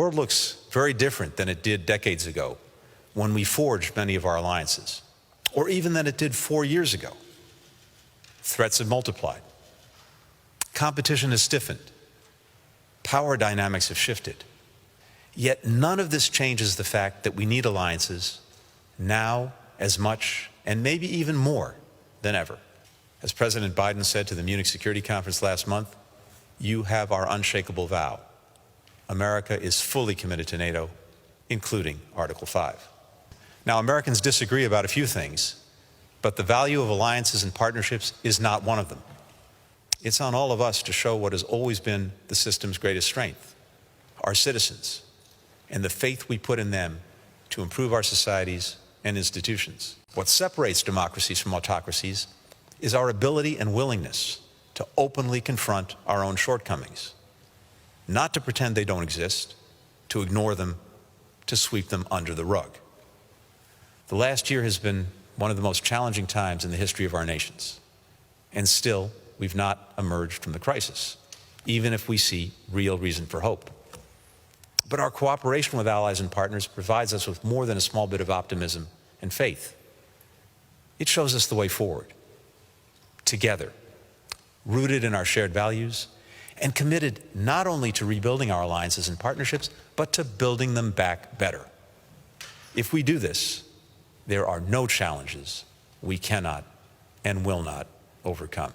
world looks very different than it did decades ago when we forged many of our alliances, or even than it did 4 years ago. Threats have multiplied. Competition has stiffened. Power dynamics have shifted. Yet none of this changes the fact that we need alliances now as much and maybe even more than ever. As President Biden said to the Munich Security Conference last month, "You have our unshakable vow. America is fully committed to NATO, including Article 5. Now, Americans disagree about a few things, but the value of alliances and partnerships is not one of them. It's on all of us to show what has always been the system's greatest strength, our citizens, and the faith we put in them to improve our societies and institutions. What separates democracies from autocracies is our ability and willingness to openly confront our own shortcomings, not to pretend they don't exist, to ignore them, to sweep them under the rug. The last year has been one of the most challenging times in the history of our nations, and still we've not emerged from the crisis, even if we see real reason for hope. But our cooperation with allies and partners provides us with more than a small bit of optimism and faith. It shows us the way forward, together, rooted in our shared values, and committed not only to rebuilding our alliances and partnerships, but to building them back better. If we do this, there are no challenges we cannot and will not overcome.